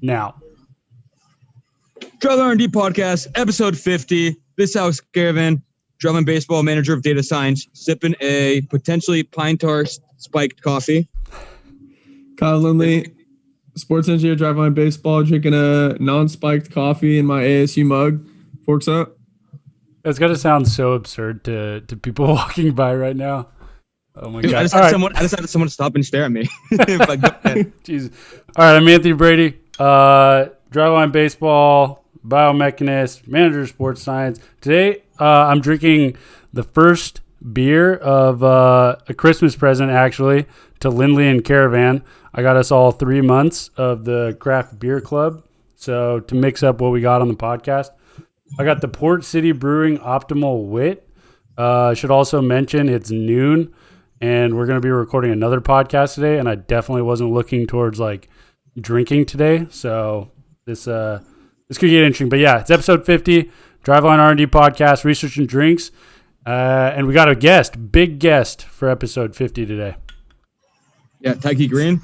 now. Driveline R&D podcast, episode 50. This house, Caravan, Driveline baseball manager of data science, sipping a potentially pine tar spiked coffee. Kyle Lindley, sports engineer, Driveline baseball, drinking a non-spiked coffee in my ASU mug. Forks up. That's got to sound so absurd to people walking by right now. Oh my Dude, God. I just had someone stop and stare at me. Like, Jesus. All right, I'm Anthony Brady. Driveline baseball, biomechanist, manager of sports science. Today, I'm drinking the first beer of a Christmas present, actually, to Lindley and Caravan. I got us all 3 months of the craft beer club. So to mix up what we got on the podcast, I got the Port City Brewing Optimal Wit. Should also mention it's noon, and we're going to be recording another podcast today, and I definitely wasn't looking towards like drinking today. So this could get interesting. But yeah, it's episode 50, Driveline R&D podcast, research and drinks. And we got a big guest for episode 50 today. Yeah, Taiki Green,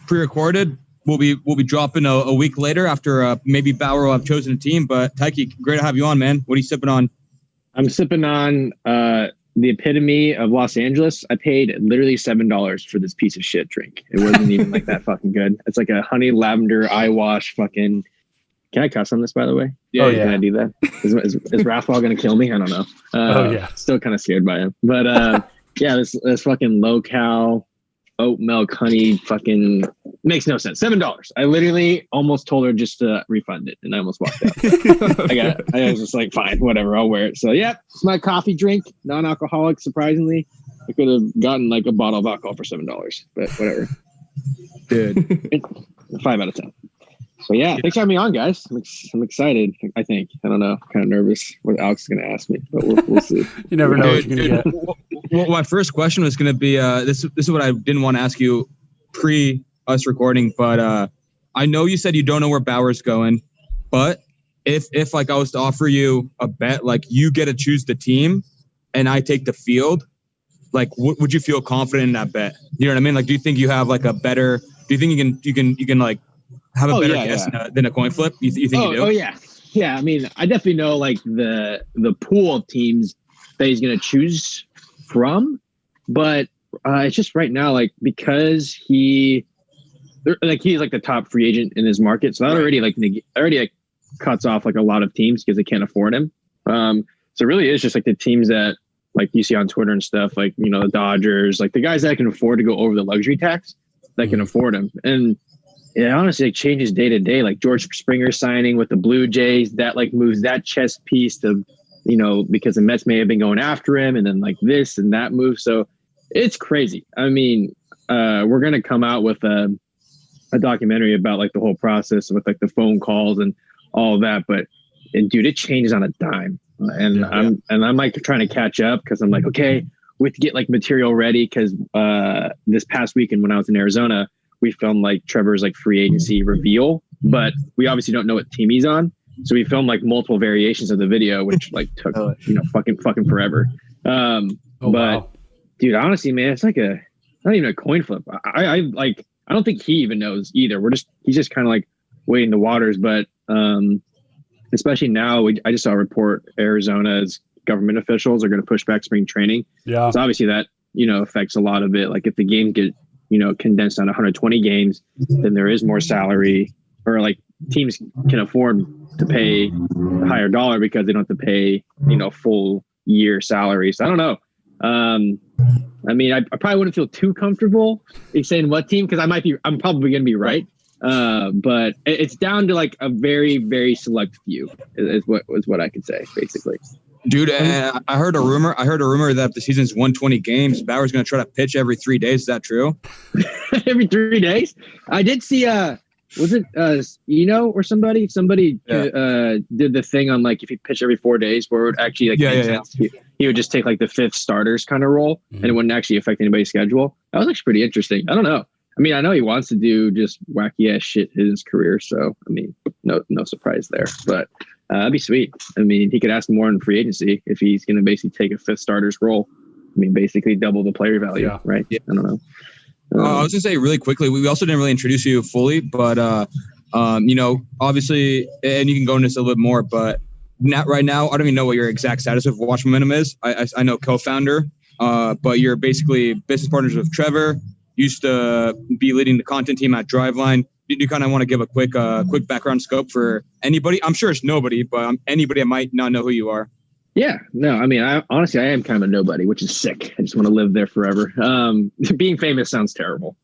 pre-recorded. We'll be dropping a week later after maybe Bauer will have chosen a team. But Taiki, great to have you on, man. What are you sipping on? I'm sipping on the epitome of Los Angeles. I paid literally $7 for this piece of shit drink. It wasn't even like that fucking good. It's like a honey lavender eye wash fucking. Can I cuss on this, by the way? Yeah. Can I do that? Is Rathwell going to kill me? I don't know. Still kind of scared by him. But yeah, this fucking low-cal oat milk honey fucking makes no sense. $7. I literally almost told her just to refund it, and I almost walked out. I was just like, fine, whatever, I'll wear it. So yeah, it's my coffee drink, non-alcoholic. Surprisingly, I could have gotten like a bottle of alcohol for $7, but whatever. Dude, 5 out of 10. So yeah, thanks for having me on, guys. I'm excited. I think. I don't know. Kind of nervous what Alex is going to ask me, but we'll see. You never know what you're going to get. Well, my first question was going to be this is what I didn't want to ask you pre us recording, but I know you said you don't know where Bauer's going, but if like I was to offer you a bet, like you get to choose the team and I take the field, like would you feel confident in that bet? You know what I mean? Like, do you think you have like a better? Do you think you can like have a better guess than a coin flip? You think you do? Oh yeah. I mean, I definitely know like the pool of teams that he's going to choose from, but it's just right now, like, because he's like the top free agent in his market, so that already cuts off like a lot of teams because they can't afford him. So it really is just like the teams that like you see on Twitter and stuff, like, you know, the Dodgers, like the guys that can afford to go over the luxury tax that can afford him. And it honestly like changes day to day. Like George Springer signing with the Blue Jays, that like moves that chess piece to, you know, because the Mets may have been going after him, and then like this and that move. So it's crazy. I mean, we're going to come out with a documentary about like the whole process with like the phone calls and all of that. But dude, it changes on a dime. And I'm like trying to catch up because I'm like, okay, we have to get like material ready. Cause this past weekend when I was in Arizona, we filmed like Trevor's like free agency reveal, but we obviously don't know what team he's on. So we filmed like multiple variations of the video, which like took, you know, fucking forever. But dude, honestly, man, it's like not even a coin flip. I don't think he even knows either. He's just kind of like waiting the waters. But especially now, I just saw a report Arizona's government officials are going to push back spring training. Yeah. So obviously that, you know, affects a lot of it. Like if the games get, you know, condensed on 120 games, then there is more salary, or like teams can afford to pay a higher dollar because they don't have to pay, you know, full year salary. So I don't know. I mean, I probably wouldn't feel too comfortable saying what team, because I'm probably going to be right. But it's down to like a very, very select few is what I could say, basically. Dude, I heard a rumor that if the season's 120 games, Bauer's going to try to pitch every 3 days. Is that true? Every 3 days? I did see, was it or somebody did the thing on like if he pitched every 4 days where it would actually like make sense. He would just take like the fifth starters kind of role, and it wouldn't actually affect anybody's schedule. That was actually pretty interesting. I don't know. I mean, I know he wants to do just wacky ass shit in his career, so I mean, no surprise there. But that'd be sweet. I mean, he could ask more in free agency if he's going to basically take a fifth starter's role. I mean, basically double the player value, right? Yeah. I don't know. I was going to say really quickly, we also didn't really introduce you fully, but Obviously, and you can go into this a little bit more, but not right now, I don't even know what your exact status of Watch Momentum is. I know co-founder, but you're basically business partners with Trevor. Used to be leading the content team at Driveline. Do you kind of want to give a quick background scope for anybody? I'm sure it's nobody, but anybody that might not know who you are. Yeah, no, I mean, honestly, I am kind of a nobody, which is sick. I just want to live there forever. Being famous sounds terrible.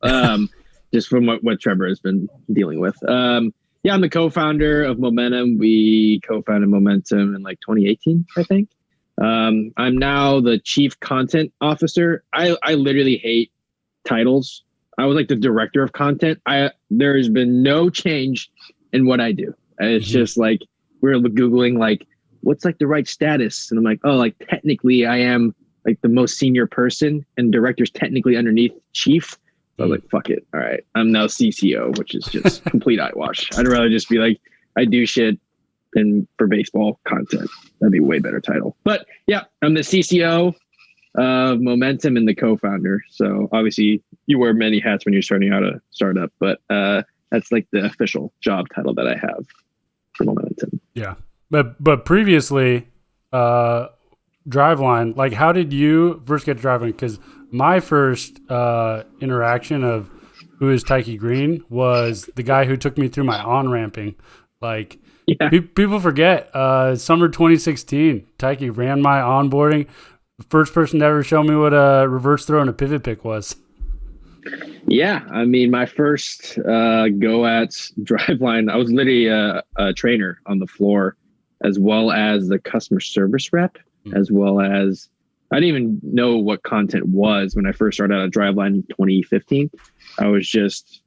Just from what Trevor has been dealing with. Yeah, I'm the co-founder of Momentum. We co-founded Momentum in like 2018, I think. I'm now the chief content officer. I literally hate titles. I was like the director of content. There has been no change in what I do. It's just like we're Googling like, what's like the right status? And I'm like, oh, like technically I am like the most senior person and director's technically underneath chief. So I was like, fuck it. All right. I'm now CCO, which is just complete eyewash. I'd rather just be like, I do shit for baseball content. That'd be a way better title. But yeah, I'm the CCO of Momentum and the co-founder. So obviously you wear many hats when you're starting out a startup, but that's like the official job title that I have for Momentum. Yeah. But previously, Driveline, like how did you first get to Driveline? Because my first interaction of who is Taiki Green was the guy who took me through my on-ramping. Like people forget, summer 2016, Taiki ran my onboarding. First person to ever show me what a reverse throw and a pivot pick was. Yeah, I mean, my first go at Driveline, I was literally a trainer on the floor, as well as the customer service rep, as well as I didn't even know what content was when I first started out at Driveline in 2015. I was just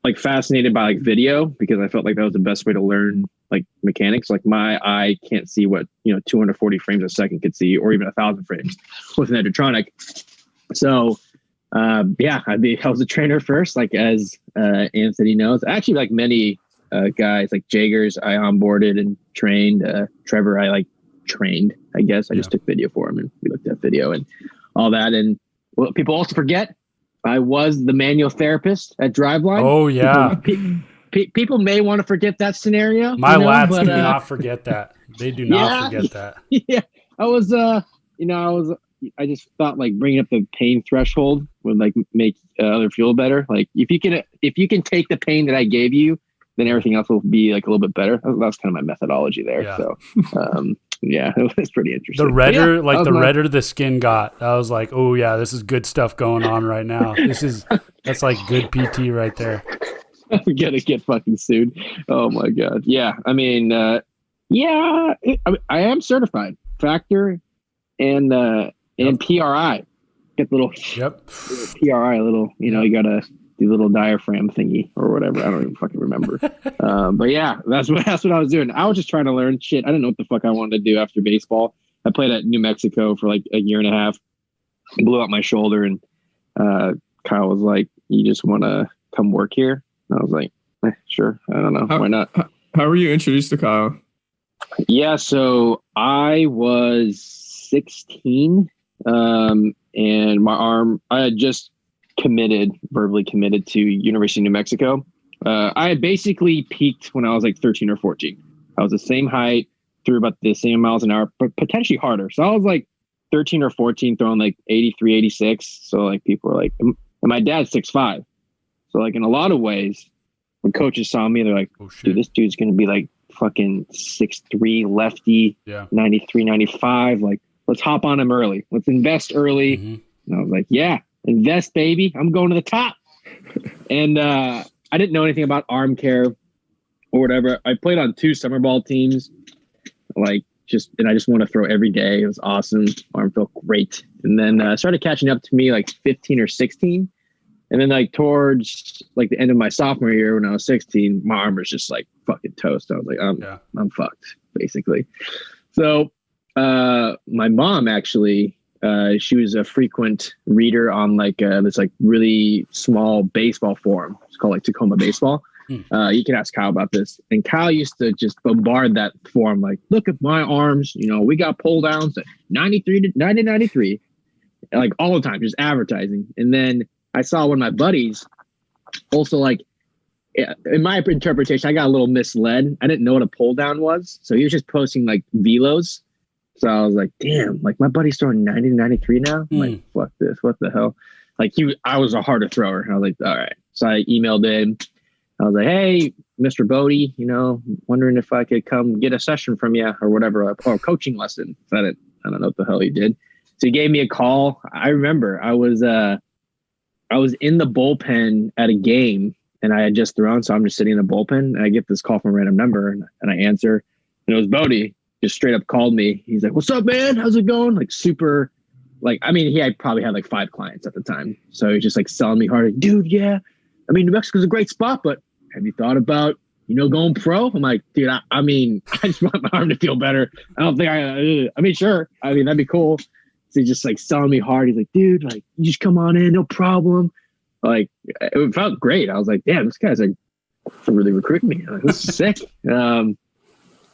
like fascinated by like video because I felt like that was the best way to learn like mechanics. Like my eye can't see what 240 frames a second could see, or even 1,000 frames with an Edgertronic. So I was a trainer first, like as Anthony knows. Actually, like many guys like Jagers, I onboarded and trained. Trevor, I like trained, I guess. I just took video for him and we looked at video and all that. And what people also forget, I was the manual therapist at Driveline. Oh, yeah. People may want to forget that scenario. My lads do not forget that. They do not forget that. Yeah. I just thought like bringing up the pain threshold would like make other feel better. Like if you can take the pain that I gave you, then everything else will be like a little bit better. That's kind of my methodology there. Yeah. So, it was pretty interesting. The redder, redder the skin got, I was like, oh yeah, this is good stuff going on right now. That's like good PT right there. I'm gonna get fucking sued. Oh my God. Yeah. I mean, I am certified factor and PRI. Get the little PRI, you gotta do a little diaphragm thingy or whatever. I don't even fucking remember. But yeah, that's what I was doing. I was just trying to learn shit. I didn't know what the fuck I wanted to do after baseball. I played at New Mexico for like a year and a half, blew out my shoulder, and Kyle was like, "You just want to come work here?" And I was like, "Sure. I don't know. Why not?" How were you introduced to Kyle? Yeah, so I was 16, and my arm, I had just verbally committed to University of New Mexico. I had basically peaked when I was like 13 or 14. I was the same height, threw about the same miles an hour, but potentially harder. So I was like 13 or 14 throwing like 83, 86. So like people were like, and my dad's 6'5". So like in a lot of ways, when coaches saw me, they're like, dude, this dude's going to be like fucking 6'3", lefty, 93, 95. Like, let's hop on him early. Let's invest early. Mm-hmm. And I was like, yeah, invest, baby. I'm going to the top. And I didn't know anything about arm care or whatever. I played on 2 summer ball teams, and I just want to throw every day. It was awesome. Arm felt great. And then started catching up to me like 15 or 16. And then like towards like the end of my sophomore year when I was 16, my arm was just like fucking toast. I was like, I'm fucked, basically. So my mom actually, she was a frequent reader on like this like really small baseball forum. It's called like Tacoma Baseball. You can ask Kyle about this. And Kyle used to just bombard that forum like, look at my arms. We got pull downs at 93 to 93, like all the time, just advertising. And then I saw one of my buddies also like yeah, in my interpretation, I got a little misled. I didn't know what a pull down was. So he was just posting like velos. So I was like, damn, like my buddy's throwing 90 to 93 now. I'm like, fuck this. What the hell? Like I was a harder thrower. I was like, all right. So I emailed him. I was like, hey, Mr. Boddy, wondering if I could come get a session from you or whatever, or a coaching lesson. So I don't know what the hell he did. So he gave me a call. I remember I was in the bullpen at a game and I had just thrown. So I'm just sitting in the bullpen and I get this call from a random number and I answer, and it was Boddy. Just straight up called me. He's like, what's up, man? How's it going? Like super, like, I mean, he probably had like 5 clients at the time. So he's just like selling me hard. Like, dude, yeah. I mean, New Mexico's a great spot, but have you thought about, going pro? I'm like, dude, I mean, I just want my arm to feel better. I don't think I mean, sure. I mean, that'd be cool. So he's just like selling me hard. He's like, dude, like, you just come on in, no problem. Like, it felt great. I was like, damn, this guy's like really recruiting me. Like, this is sick.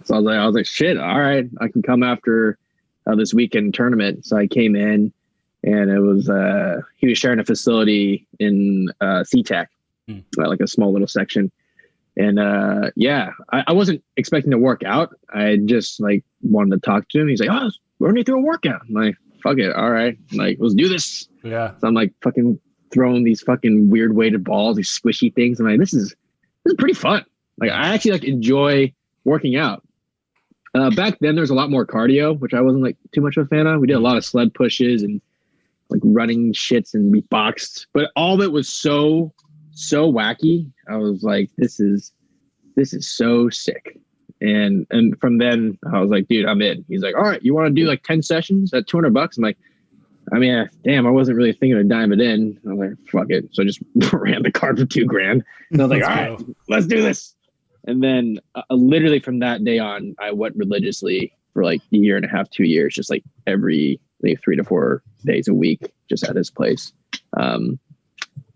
So I was like, shit, all right, I can come after this weekend tournament. So I came in, and it was he was sharing a facility in SeaTac, like a small little section. And I wasn't expecting to work out. I just like wanted to talk to him. He's like, oh, we're running through a workout. I'm like, fuck it, all right, like let's do this. Yeah. So I'm like fucking throwing these fucking weird weighted balls, these squishy things. I'm like, this is pretty fun. Like I actually like enjoy working out. Back then, there's a lot more cardio, which I wasn't like too much of a fan of. We did a lot of sled pushes and like running shits, and we boxed, but all of it was so wacky. I was like, this is so sick. And from then I was like, dude, I'm in. He's like, all right, you want to do like 10 sessions at $200? I'm like, I mean, damn, I wasn't really thinking of diving in. I was like, fuck it. So I just ran the card for $2,000. And I was like, all right, let's do this. And then literally from that day on, I went religiously for like a year and a half, 2 years, just like every 3 to 4 days a week, just at his place. And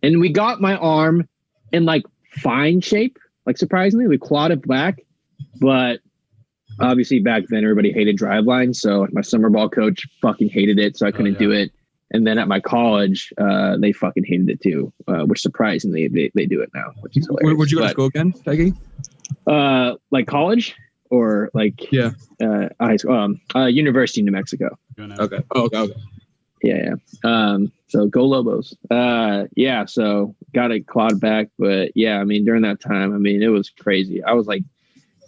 we got my arm in like fine shape, like surprisingly, we clawed it back. But obviously back then everybody hated Driveline. So my summer ball coach fucking hated it. So I couldn't do it. And then at my college, they fucking hated it too, which surprisingly they do it now, which is hilarious. Where'd you go to school again, Taiki? Like college or like high school, University of New Mexico. Okay. Oh, okay. Yeah. So go Lobos. So got it clawed back, but yeah, I mean, during that time, I mean, it was crazy. I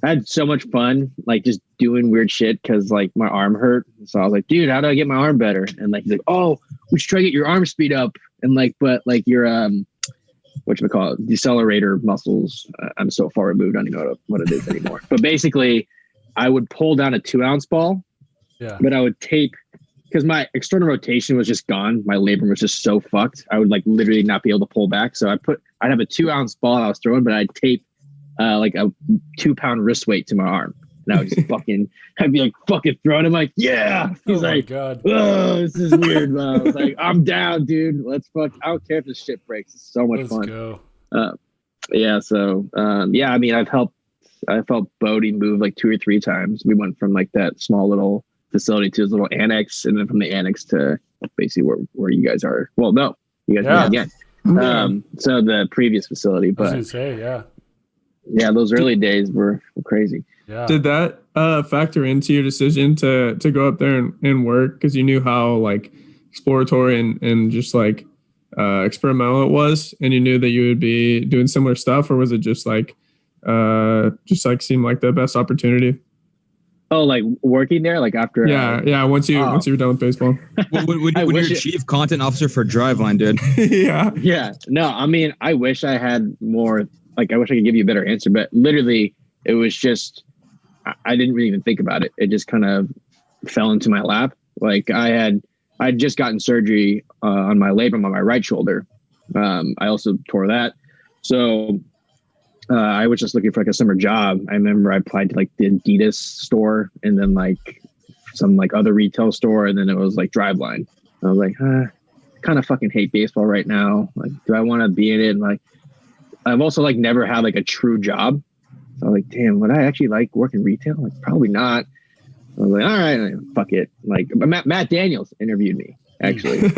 had so much fun, like just doing weird shit because like my arm hurt. So I was like, dude, how do I get my arm better? And like, he's like, oh, we should try to get your arm speed up. And like, but like your, whatchamacallit, decelerator muscles. I'm so far removed. I don't even know what it is anymore. But basically I would pull down a 2-ounce ball, but I would tape, because my external rotation was just gone. My labrum was just so fucked. I would like literally not be able to pull back. So I'd have a 2-ounce ball I was throwing, but I'd tape like a 2-pound wrist weight to my arm. And I would just I'd be like fucking throwing. I'm like, yeah. He's like, God. Oh, this is weird. I was like, I'm down, dude. Let's fuck. I don't care if this shit breaks. It's so much fun. Go. So I mean, I felt Boddy move like 2 or 3 times. We went from like that small little facility to his little annex, and then from the annex to basically where you guys are. Well, no, you guys are again. So the previous facility, but I was gonna say, yeah, those early days were crazy. Yeah. Did that factor into your decision to go up there and work because you knew how like exploratory and just like experimental it was, and you knew that you would be doing similar stuff, or was it just like seemed like the best opportunity? Oh, like working there, like after? Once you were done with baseball. when you're chief content officer for Driveline, dude. Yeah. No, I mean, I wish I had more. Like, I wish I could give you a better answer, but literally, it was just I didn't really even think about it. It just kind of fell into my lap. Like I'd just gotten surgery on my labrum on my right shoulder. I also tore that, so. I was just looking for like a summer job. I remember I applied to like the Adidas store and then like some like other retail store. And then it was like Driveline. I was like, I kind of fucking hate baseball right now. Like, do I want to be in it? And like, I've also like never had like a true job. So I was like, damn, would I actually like working retail? Like, probably not. I was like, all right, fuck it. Like Matt Daniels interviewed me actually.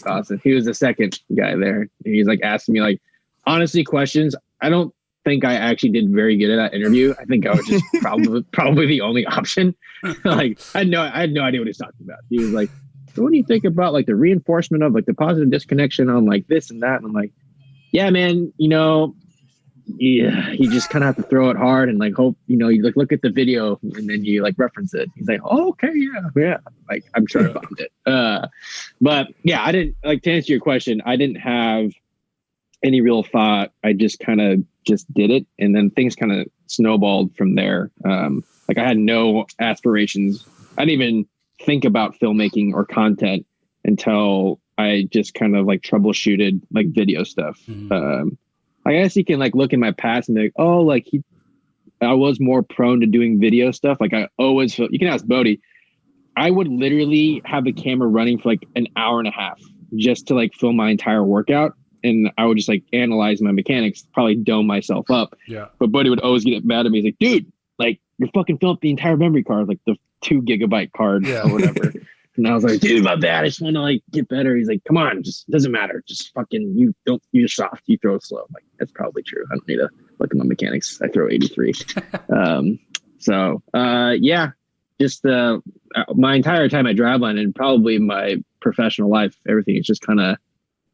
Awesome. He was the second guy there. And he's like asking me like, honestly questions. I don't think I actually did very good at that interview. I think I was just probably the only option. Like I had no idea what he was talking about. He was like, so what do you think about like the reinforcement of like the positive disconnection on like this and that? And I'm like, yeah, man, yeah, you just kind of have to throw it hard and like hope, you like look at the video and then you like reference it. He's like, oh, okay, yeah. Like I'm sure I found it. But yeah, I didn't like to answer your question. I didn't have any real thought. I just kind of just did it, and then things kind of snowballed from there. Like I had no aspirations. I didn't even think about filmmaking or content until I just kind of like troubleshooted like video stuff. I guess you can like look in my past and be like, oh, like I was more prone to doing video stuff. Like I always feel, you can ask Boddy. I would literally have the camera running for like an hour and a half just to like film my entire workout. And I would just like analyze my mechanics, probably dome myself up. Yeah. But Boddy would always get mad at me. He's like, dude, like you're fucking filling up the entire memory card, like the 2 GB card or whatever. And I was like, dude, my bad. I just want to like get better. He's like, come on, just doesn't matter. Just fucking, you're soft. You throw slow. I'm like, that's probably true. I don't need to look at my mechanics. I throw 83. Yeah, just my entire time at Driveline and probably my professional life, everything is just kind of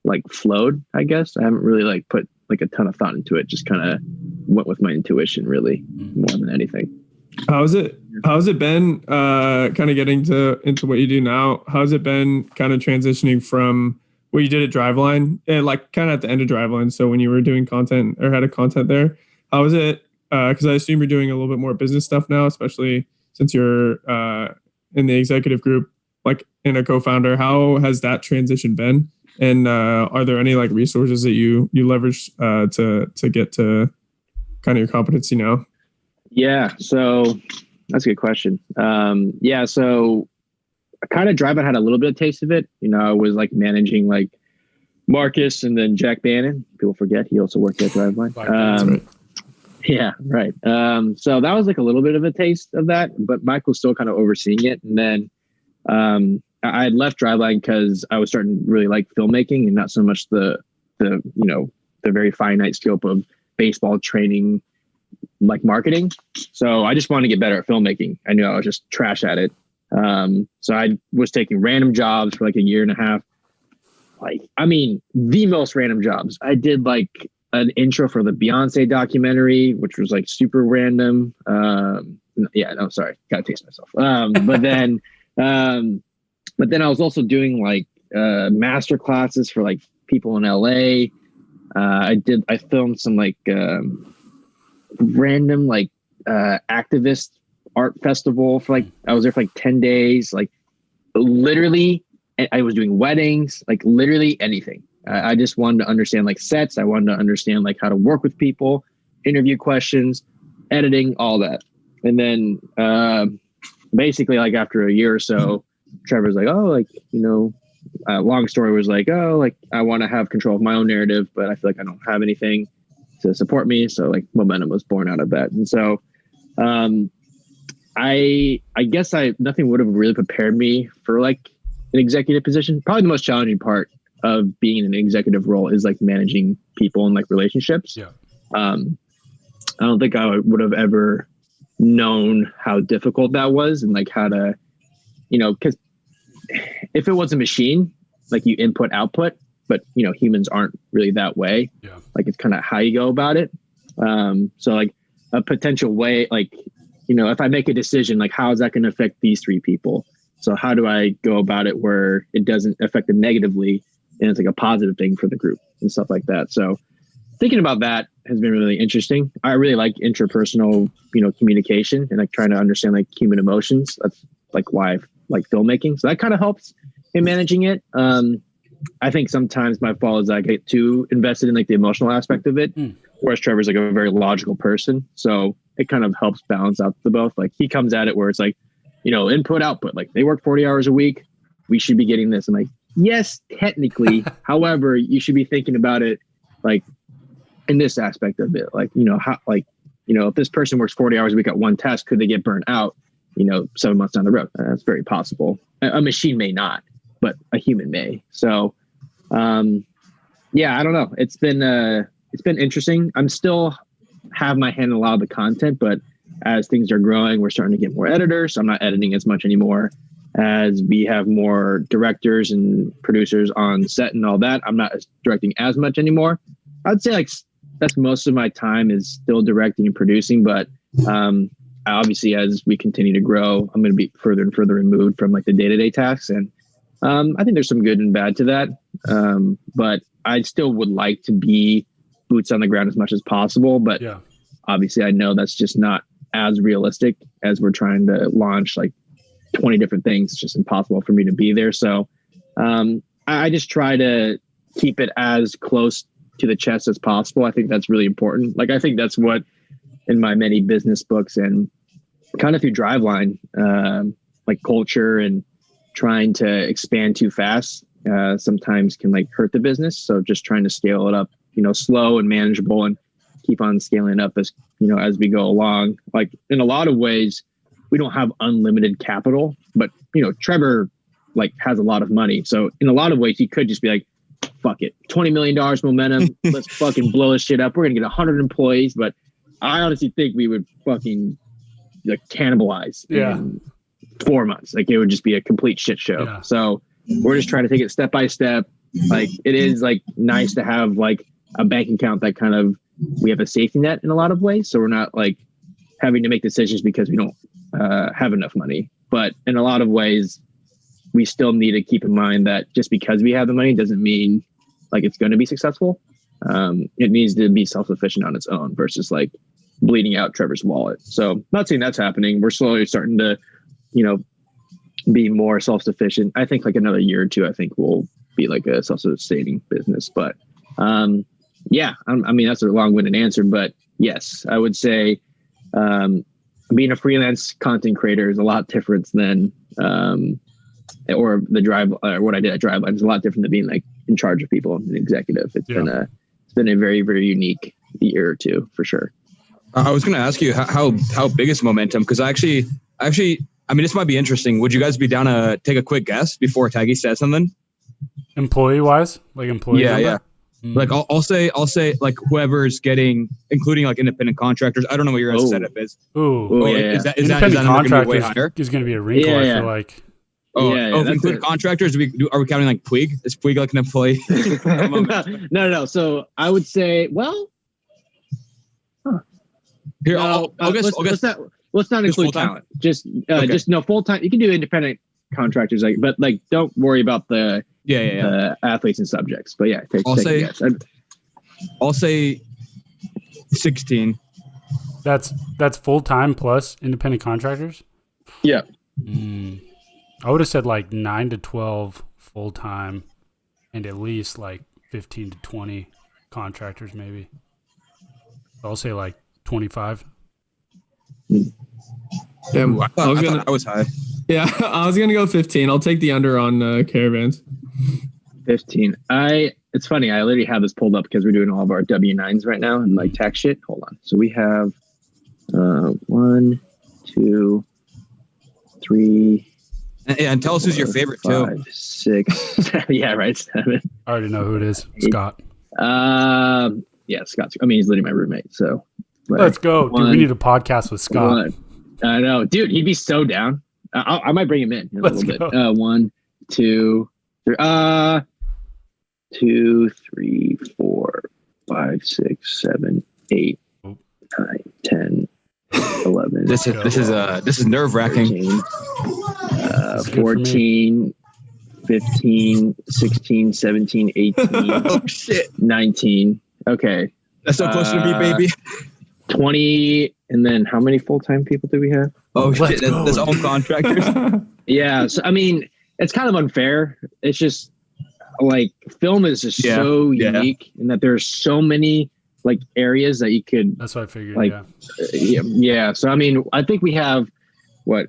like flowed, I guess. I haven't really like put like a ton of thought into it. Just kind of went with my intuition really more than anything. How's it been kind of getting into what you do now? How's it been kind of transitioning from what you did at Driveline and like kind of at the end of Driveline? So when you were doing content or had a content there, how is it? Because I assume you're doing a little bit more business stuff now, especially since you're in the executive group, like in a co-founder. How has that transition been? And are there any like resources that you leverage to get to kind of your competency now? Yeah, so that's a good question. So I kind of Driveline had a little bit of taste of it. I was like managing like Marcus and then Jack Bannon. People forget he also worked at Driveline. Right. Yeah, right. So that was like a little bit of a taste of that, but Mike was still kind of overseeing it. And then I had left Driveline because I was starting to really like filmmaking and not so much the very finite scope of baseball training, like marketing. So I just wanted to get better at filmmaking. I knew I was just trash at it. So I was taking random jobs for like a year and a half. The most random jobs. I did like an intro for the Beyonce documentary, which was like super random. Sorry. Gotta taste myself. But then I was also doing like master classes for like people in LA. I filmed some like random like activist art festival for like, I was there for like 10 days, like literally I was doing weddings, like literally anything. I just wanted to understand like sets. I wanted to understand like how to work with people, interview questions, editing, all that. And then basically like after a year or so, Trevor's like, oh, like, long story was like, oh, like I want to have control of my own narrative, but I feel like I don't have anything to support me. So like momentum was born out of that. And so I guess nothing would have really prepared me for like an executive position. Probably the most challenging part of being in an executive role is like managing people and like relationships. Yeah. I don't think I would have ever known how difficult that was and like how to, because if it was a machine, like you input output, but humans aren't really that way. Yeah. Like it's kind of how you go about it. So like a potential way, like, if I make a decision, like how is that going to affect these 3 people? So how do I go about it where it doesn't affect them negatively and it's like a positive thing for the group and stuff like that. So thinking about that has been really interesting. I really like interpersonal, communication and like trying to understand like human emotions. That's like why I like filmmaking. So that kind of helps in managing it. I think sometimes my fault is I get too invested in like the emotional aspect of it, whereas Trevor's like a very logical person. So it kind of helps balance out the both. Like he comes at it where it's like, input, output, like they work 40 hours a week. We should be getting this. I'm like, yes, technically. However, you should be thinking about it like in this aspect of it. Like, if this person works 40 hours a week at one task, could they get burnt out, 7 months down the road? That's very possible. A machine may not, but a human may. So, I don't know. It's been interesting. I'm still have my hand in a lot of the content, but as things are growing, we're starting to get more editors. So I'm not editing as much anymore. As we have more directors and producers on set and all that, I'm not directing as much anymore. I'd say like that's most of my time is still directing and producing, but obviously as we continue to grow, I'm going to be further and further removed from like the day-to-day tasks. And I think there's some good and bad to that. But I still would like to be boots on the ground as much as possible. But obviously I know that's just not as realistic as we're trying to launch like 20 different things. It's just impossible for me to be there. So I just try to keep it as close to the chest as possible. I think that's really important. Like, I think that's what in my many business books and kind of through Driveline, like culture and trying to expand too fast sometimes can like hurt the business. So just trying to scale it up, slow and manageable and keep on scaling it up as, as we go along. Like in a lot of ways, we don't have unlimited capital, but Trevor like has a lot of money. So in a lot of ways, he could just be like, fuck it, $20 million momentum. Let's fucking blow this shit up. We're going to get 100 employees. But I honestly think we would fucking like cannibalize in 4 months. Like it would just be a complete shit show. Yeah. So we're just trying to take it step by step. Like it is like nice to have like a bank account that kind of, we have a safety net in a lot of ways. So we're not like having to make decisions because we don't have enough money. But in a lot of ways, we still need to keep in mind that just because we have the money doesn't mean like it's going to be successful. It needs to be self-sufficient on its own versus like bleeding out Trevor's wallet. So not saying that's happening. We're slowly starting to, be more self-sufficient. I think like another year or two, I think we'll be like a self-sustaining business. But I mean, that's a long-winded answer, but yes, I would say being a freelance content creator is a lot different than, or what I did at Driveline is a lot different than being like in charge of people and an executive. It's been a very, very unique year or two for sure. I was going to ask you how big is momentum? Because actually, I mean, this might be interesting. Would you guys be down to take a quick guess before Taiki says something? Employee wise, like employee. Yeah. Mm-hmm. Like I'll say like whoever's getting, including like independent contractors. I don't know what your guys' setup is. Is that independent contractors way higher? Is going to be a wrinkle. I feel like. Including contractors, are we counting like Puig? Is Puig like an employee? No. So I would say, well, here I'll guess. Let's not include talent. Just no full time. You can do independent contractors, but don't worry about the athletes and subjects. But I'll say 16. That's full time plus independent contractors. Yeah. I would have said like 9 to 12 full time, and at least like 15 to 20 contractors, maybe. I'll say like 25. Yeah, I was high. Yeah, I was gonna go 15. I'll take the under on Caravans. 15. It's funny. I literally have this pulled up because we're doing all of our W-9s right now and like tax shit. Hold on. So we have 1, 2, 3. And tell us who's your favorite 5, 6. Yeah, right. 7. I already know who it is. Scott. Yeah, Scott. I mean, he's literally my roommate. So let's go, dude. We need a podcast with Scott. I know, dude. He'd be so down. I might bring him in a little bit. 1, 2, 3. 2, 3, 4, 5, 6, 7, 8, 9, 10, 11. This is nerve wracking. 14, 15, 16, 17, 18. Oh shit. 19. Okay. That's so close to me, baby. 20. And then how many full-time people do we have? Oh shit. That's all contractors. Yeah. So, I mean, it's kind of unfair. It's just like film is just so unique in that there's so many like areas that you could. That's what I figured. Like, yeah. So, I mean, I think we have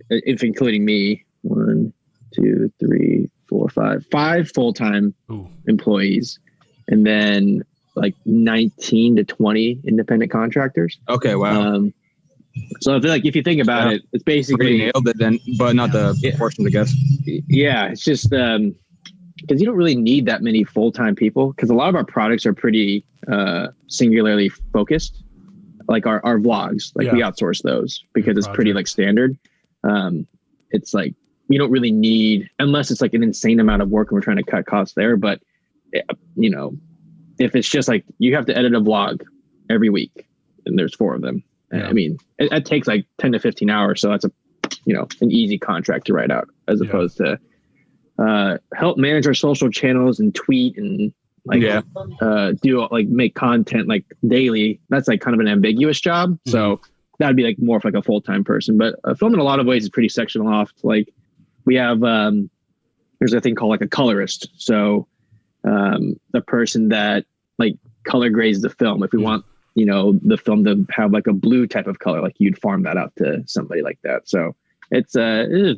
if including me, 1, 2, 3, 4, 5 full-time employees, and then like 19 to 20 independent contractors. Okay, wow. So if you think about it, it's basically nailed it then, but not the portion, I guess. Yeah, it's just because you don't really need that many full-time people because a lot of our products are pretty singularly focused. like our vlogs, like we outsource those because it's pretty like standard. It's like, you don't really need, unless it's like an insane amount of work and we're trying to cut costs there. But, you know, if it's just like you have to edit a vlog every week and there's 4 of them, I mean, it takes like 10 to 15 hours. So that's an easy contract to write out as opposed to help manage our social channels and tweet and like do like make content like daily. That's like kind of an ambiguous job. So that'd be like more of like a full-time person. But film in a lot of ways is pretty sectional off. Like we have there's a thing called like a colorist. So the person that like color grades the film. If we want, you know, the film to have like a blue type of color, like you'd farm that out to somebody like that. So it's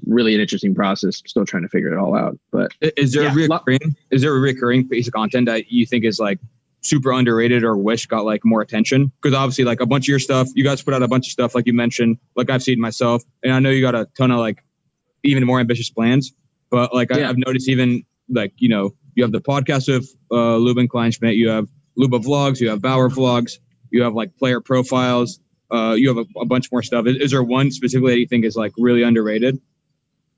really an interesting process. Still trying to figure it all out. But is there a recurring piece of content that you think is like super underrated or wish got like more attention? Because obviously like a bunch of your stuff, you guys put out a bunch of stuff like you mentioned, like I've seen myself, and I know you got a ton of like even more ambitious plans. But like I've noticed even like, you know, you have the podcast of Lube and Kleinschmidt, you have Luba vlogs, you have Bauer vlogs, you have like player profiles. You have a bunch more stuff. Is there one specifically that you think is like really underrated?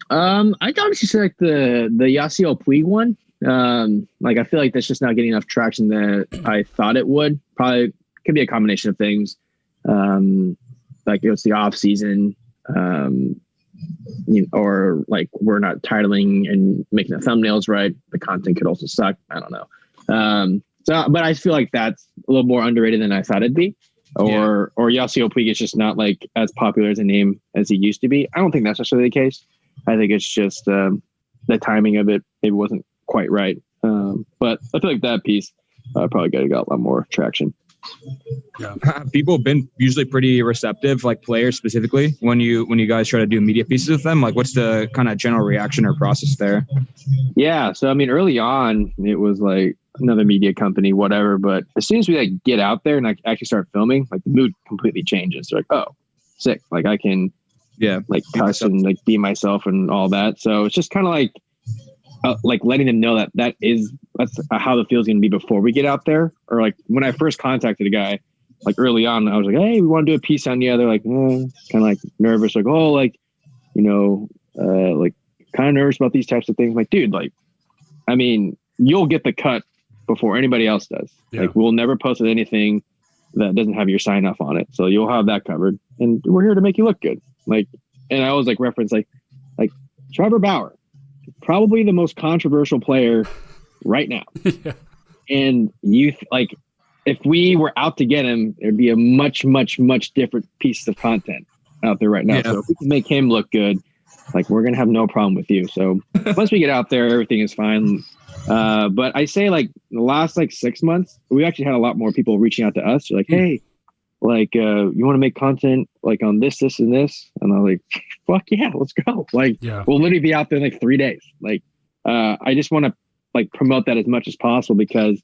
I'd obviously say like the Yasiel Puig one. Like I feel like that's just not getting enough traction that I thought it would. Probably could be a combination of things. Like it's the off season, you know, or like we're not titling and making the thumbnails right. The content could also suck. I don't know. But I feel like that's a little more underrated than I thought it'd be. Or Yasiel Puig is just not like as popular as a name as he used to be. I don't think that's necessarily the case. I think it's just the timing of it maybe wasn't quite right. But I feel like that piece probably got a lot more traction. Yeah, people have been usually pretty receptive, like players specifically, when you guys try to do media pieces with them. Like, what's the kind of general reaction or process there? Yeah, so I mean, early on, it was like another media company, whatever. But as soon as we like get out there and like actually start filming, like the mood completely changes. They're like, oh, sick! Like I can, like cuss and like be myself and all that. So it's just kind of like letting them know that's how the feel's going to be before we get out there. Or like when I first contacted a guy, like early on, I was like, hey, we want to do a piece on you. They're like, kind of like nervous, like, oh, like, you know, like kind of nervous about these types of things. I'm like, dude, like, I mean, you'll get the cut before anybody else does. Like we'll never post anything that doesn't have your sign off on it. So you'll have that covered, and we're here to make you look good. Like, and I always like reference like Trevor Bauer, probably the most controversial player right now. And you like, if we were out to get him, there'd be a much, much, much different piece of content out there right now. So if we can make him look good, like we're going to have no problem with you. So once we get out there, everything is fine. But I say like the last like 6 months, we actually had a lot more people reaching out to us. They're like, hey, like, you want to make content like on this, and this? And I'm like, fuck yeah, let's go. Like, we'll literally be out there in like 3 days. Like, I just want to like promote that as much as possible, because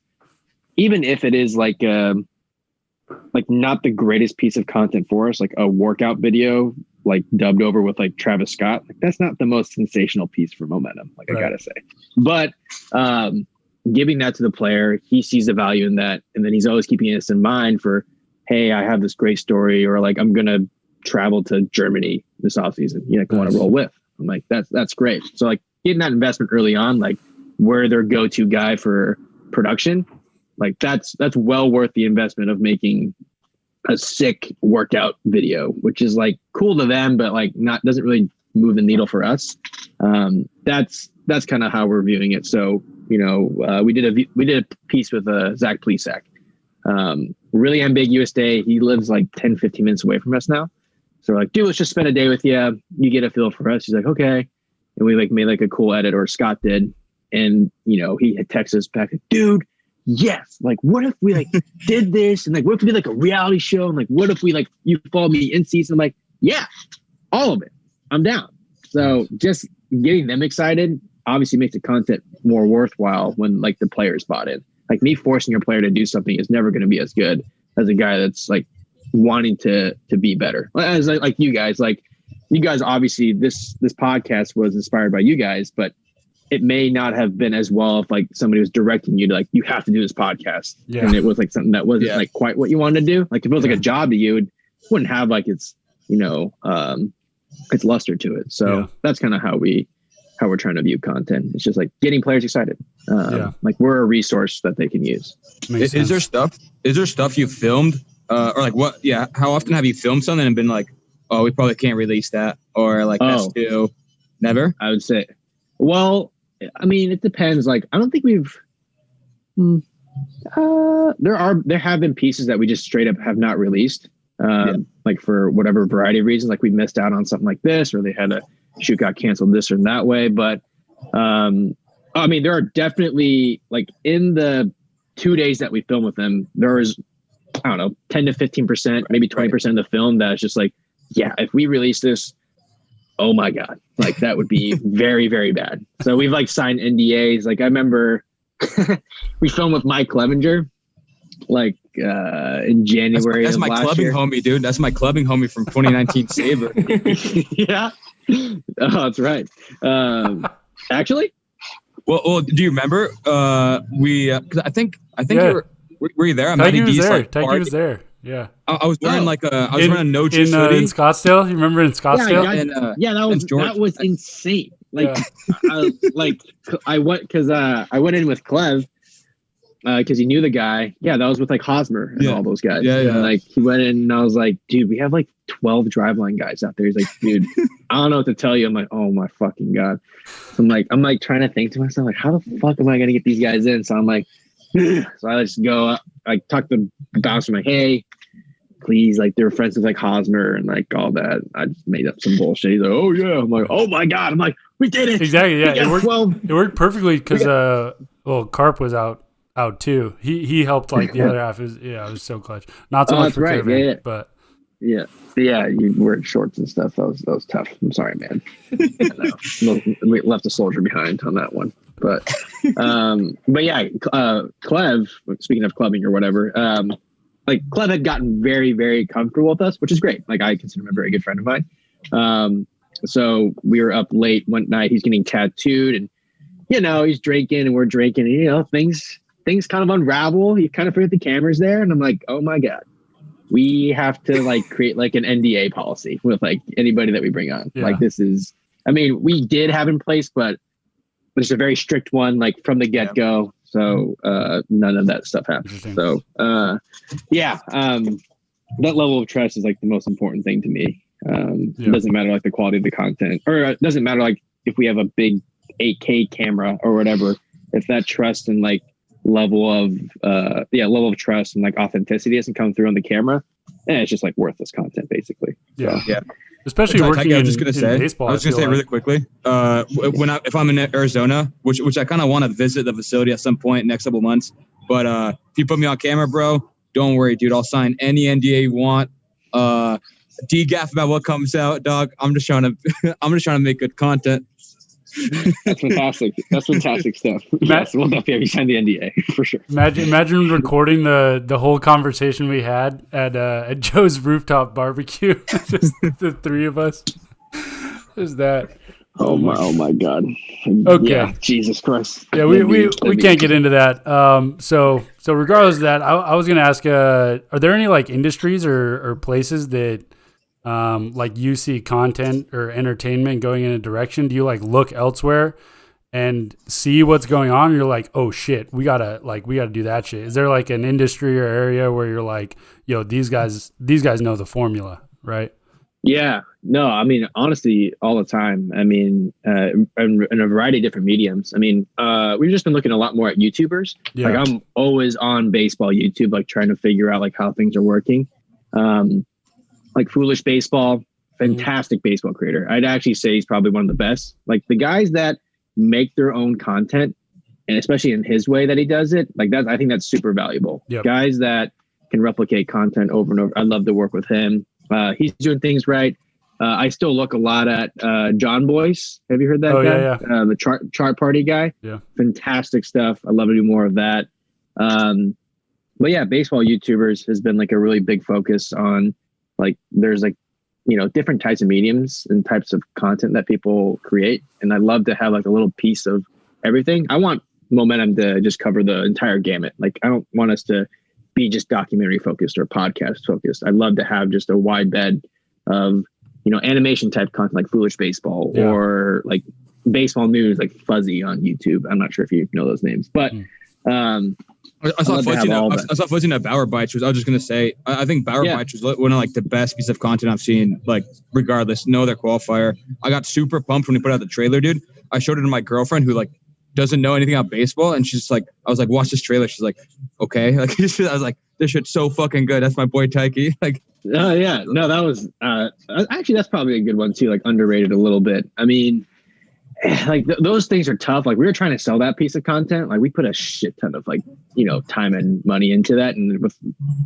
even if it is like not the greatest piece of content for us, like a workout video, like dubbed over with like Travis Scott, like that's not the most sensational piece for momentum. Like I gotta say, but, giving that to the player, he sees the value in that. And then he's always keeping this in mind for, hey, I have this great story, or like, I'm going to travel to Germany this offseason. You know, want to roll with. I'm like, that's great. So like getting that investment early on, like we're their go-to guy for production. Like that's well worth the investment of making a sick workout video, which is like cool to them, but like doesn't really move the needle for us. That's kind of how we're viewing it. So, you know, we did a piece with Zach Plesac. Really ambiguous day. He lives like 10, 15 minutes away from us now. So we're like, dude, let's just spend a day with you. You get a feel for us. He's like, okay. And we like made like a cool edit, or Scott did. And, you know, he had texted us back, like, dude, yes. Like, what if we like did this? And like, what if we did like a reality show? And like, what if we like, you follow me in season? I'm like, yeah, all of it. I'm down. So just getting them excited obviously makes the content more worthwhile when like the players bought it. Like me forcing your player to do something is never going to be as good as a guy that's like wanting to be better. As like you guys obviously this podcast was inspired by you guys, but it may not have been as well if like somebody was directing you to like, you have to do this podcast. Yeah. And it was like something that wasn't like quite what you wanted to do. Like if it was like a job to you, it wouldn't have like its, its luster to it. So that's kind of how we're trying to view content. It's just like getting players excited. Like we're a resource that they can use. Is there stuff you filmed or like what? Yeah. How often have you filmed something and been like, oh, we probably can't release that, or like that's too never? I would say, well, I mean, it depends. Like, I don't think we've, there have been pieces that we just straight up have not released. Like for whatever variety of reasons, like we missed out on something like this, or they had a shoot got canceled this or that way. But, I mean, there are definitely like in the 2 days that we filmed with them, there was, I don't know, 10 to 15%, maybe 20% of the film that's just like, yeah, if we release this, oh my God, like that would be very, very bad. So we've like signed NDAs. Like I remember we filmed with Mike Clevenger, like in January. That's my clubbing homie, dude. That's my clubbing homie from 2019 Sabre. Yeah. Oh, that's right. Actually. Well, do you remember? Cause I think were you there? Taiki was there. Yeah. I was wearing I was wearing a no juice hoodie in Scottsdale. You remember in Scottsdale? That was insane. Like, I went in with Clev because he knew the guy. Yeah, that was with like Hosmer and all those guys. Yeah. And, like he went in and I was like, dude, we have like 12 Driveline guys out there. He's like, dude, I don't know what to tell you. I'm like, oh my fucking God. So I'm like trying to think to myself, like, how the fuck am I gonna get these guys in? So I'm like, so I just go up, I talk to the bouncer, like, hey, please, like they're friends with like Hosmer and like all that. I just made up some bullshit. He's like, oh yeah. I'm like, oh my God. I'm like, we did it. Exactly. Yeah. It worked perfectly because Carp was out too. He helped like the other half. It was so clutch. Not so much for Caravan, but yeah, you wear shorts and stuff. That was tough. I'm sorry, man. We left a soldier behind on that one. But yeah, Clev, speaking of clubbing or whatever, like Clev had gotten very, very comfortable with us, which is great. Like I consider him a very good friend of mine. So we were up late one night. He's getting tattooed and, he's drinking and we're drinking and, things kind of unravel. You kind of forget the camera's there. And I'm like, oh my God, we have to like create like an NDA policy with like anybody that we bring on. Yeah. Like this is, I mean, we did have in place, but it's a very strict one, like from the get-go. So none of that stuff happens. So that level of trust is like the most important thing to me. It doesn't matter like the quality of the content, or it doesn't matter like if we have a big 8K camera or whatever. If that trust and like level of trust and like authenticity doesn't come through on the camera, it's just like worthless content basically. Yeah. Especially working in baseball. I was going to say really quickly, if I'm in Arizona, which I kind of want to visit the facility at some point next couple months, but if you put me on camera, bro, don't worry, dude. I'll sign any NDA you want. DGAF about what comes out, dog. I'm just trying to make good content. That's fantastic. That's fantastic stuff. Yes, we'll definitely sign the NDA for sure. Imagine recording the whole conversation we had at Joe's rooftop barbecue. Just the three of us. Just that. Oh my God. Okay. Yeah, Jesus Christ. Yeah, we can't get into that. So regardless of that, I was gonna ask, are there any like industries or places that like you see content or entertainment going in a direction? Do you like look elsewhere and see what's going on? And you're like, oh shit, we gotta do that shit. Is there like an industry or area where you're like, yo, these guys know the formula, right? Yeah, no, I mean, honestly, all the time. I mean, in a variety of different mediums. I mean, we've just been looking a lot more at YouTubers. Yeah. Like I'm always on baseball YouTube, like trying to figure out like how things are working. Like Foolish Baseball, fantastic baseball creator. I'd actually say he's probably one of the best. Like the guys that make their own content, and especially in his way that he does it, like that, I think that's super valuable. Yep. Guys that can replicate content over and over. I love to work with him. He's doing things right. I still look a lot at John Boyce. Have you heard that guy? Yeah. The chart party guy. Yeah. Fantastic stuff. I love to do more of that. But yeah, baseball YouTubers has been like a really big focus on. Like there's like, different types of mediums and types of content that people create. And I'd love to have like a little piece of everything. I want Momentum to just cover the entire gamut. Like, I don't want us to be just documentary focused or podcast focused. I'd love to have just a wide bed of, animation type content like Foolish Baseball or like baseball news like Fuzzy on YouTube. I'm not sure if you know those names, but I saw footage at Bauer Bites. I was just gonna say, I think Bauer Bites was one of like the best piece of content I've seen. Like, regardless, no other qualifier. I got super pumped when he put out the trailer, dude. I showed it to my girlfriend who like doesn't know anything about baseball, and she's like, I was like, watch this trailer. She's like, okay. Like, I was like, this shit's so fucking good. That's my boy Taiki. Like, yeah, no, that was actually that's probably a good one too. Like, underrated a little bit. I mean, like those things are tough. Like, we were trying to sell that piece of content. Like, we put a shit ton of like, time and money into that. And with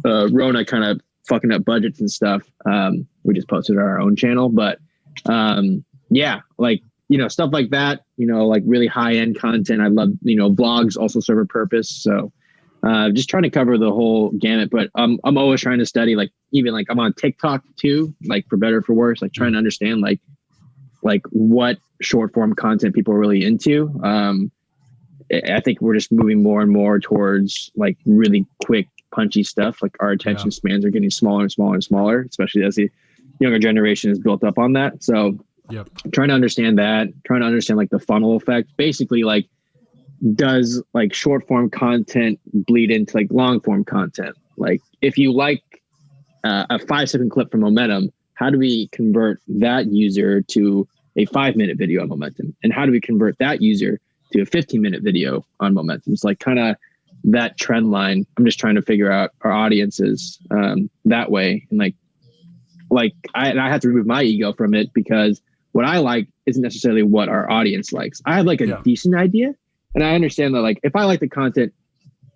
Rona kind of fucking up budgets and stuff, we just posted it on our own channel. But yeah, like, stuff like that, like really high end content. I love, vlogs also serve a purpose. So just trying to cover the whole gamut. But I'm always trying to study, like, even like I'm on TikTok too, like for better or for worse, like trying to understand like what short form content people are really into. I think we're just moving more and more towards like really quick, punchy stuff. Like, our attention spans are getting smaller and smaller and smaller, especially as the younger generation is built up on that. So trying to understand that, trying to understand like the funnel effect. Basically, like, does like short form content bleed into like long form content? Like, if you like a 5-second clip from Momentum, how do we convert that user to a 5-minute video on Momentum? And how do we convert that user to a 15-minute video on Momentum? It's like kind of that trend line. I'm just trying to figure out our audiences that way. And I have to remove my ego from it, because what I like isn't necessarily what our audience likes. I have like a decent idea, and I understand that like if I like the content,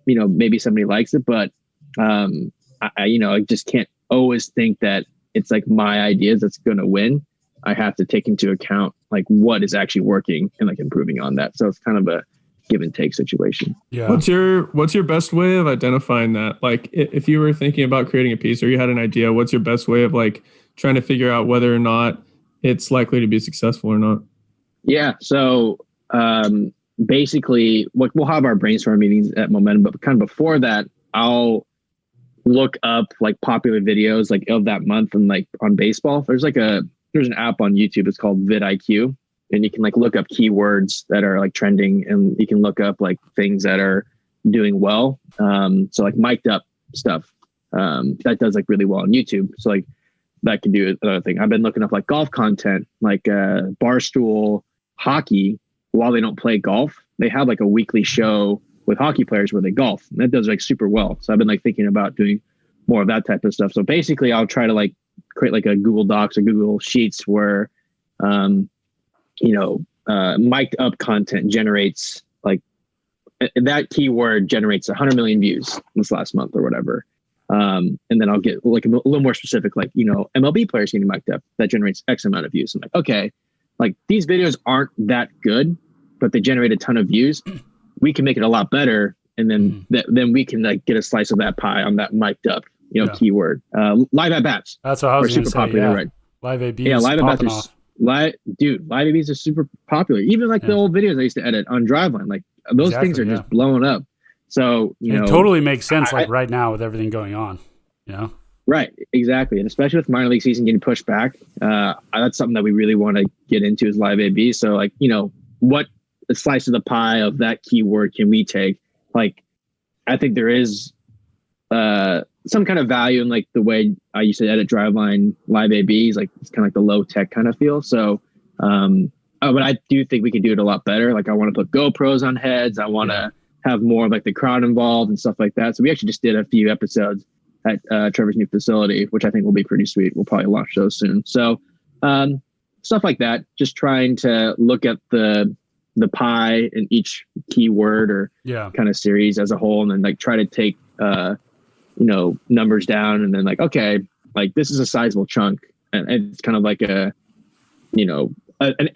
maybe somebody likes it, but I just can't always think that it's like my ideas that's going to win. I have to take into account like what is actually working and like improving on that. So it's kind of a give and take situation. Yeah. What's your best way of identifying that? Like, if you were thinking about creating a piece or you had an idea, what's your best way of like trying to figure out whether or not it's likely to be successful or not? Yeah. So basically, we'll have our brainstorm meetings at Momentum, but kind of before that, I'll look up like popular videos like of that month and like on baseball. There's an app on YouTube. It's called vidIQ, and you can like look up keywords that are like trending, and you can look up like things that are doing well. So like mic'd up stuff that does like really well on YouTube. So like that can do another thing. I've been looking up like golf content, like Barstool Hockey. While they don't play golf, they have like a weekly show with hockey players where they golf, and that does like super well. So I've been like thinking about doing more of that type of stuff. So basically, I'll try to like create like a Google Docs or Google Sheets where, mic'd up content generates like that keyword generates 100 million views this last month or whatever. And then I'll get like a little more specific, like, MLB players getting mic'd up that generates X amount of views. I'm like, okay, like these videos aren't that good, but they generate a ton of views. We can make it a lot better. And then then we can like get a slice of that pie on that mic'd up, keyword. Live at bats. That's what I was super popular, right? Live ABs. Yeah, live at bats are live ABs are super popular. Even like the old videos I used to edit on Driveline, like those things are just blowing up. So it totally makes sense. Right now with everything going on, Right, exactly, and especially with minor league season getting pushed back, that's something that we really want to get into is live AB. So like, what a slice of the pie of that keyword can we take? Like, I think there is some kind of value in like the way I used to edit Driveline live ABs. Like it's kind of like the low tech kind of feel. So, but I do think we can do it a lot better. Like I want to put GoPros on heads. I want to have more of like the crowd involved and stuff like that. So we actually just did a few episodes at Trevor's new facility, which I think will be pretty sweet. We'll probably launch those soon. So stuff like that, just trying to look at the pie in each keyword or kind of series as a whole, and then like try to take numbers down, and then like, okay, like this is a sizable chunk, and it's kind of like an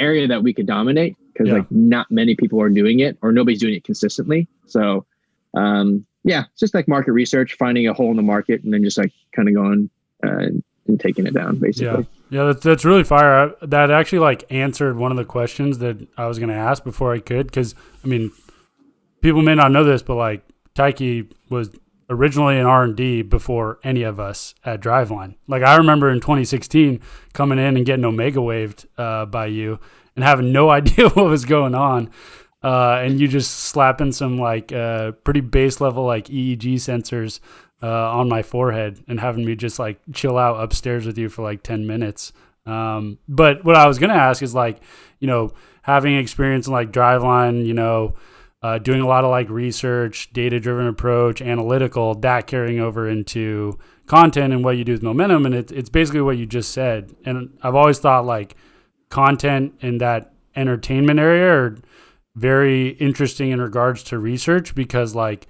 area that we could dominate because like not many people are doing it or nobody's doing it consistently. So it's just like market research, finding a hole in the market, and then just like kind of going and taking it down basically. Yeah, that's really fire. That actually like answered one of the questions that I was going to ask before I could, because I mean, people may not know this, but like Taiki was originally in R&D before any of us at Driveline. Like I remember in 2016 coming in and getting Omega waved by you and having no idea what was going on. And you just slapping some like pretty base level like EEG sensors on my forehead and having me just like chill out upstairs with you for like 10 minutes. But what I was going to ask is like, you know, having experience in like Driveline, you know, doing a lot of like research, data-driven approach, analytical, that carrying over into content and what you do with momentum. And it's basically what you just said. And I've always thought like content in that entertainment area are very interesting in regards to research, because like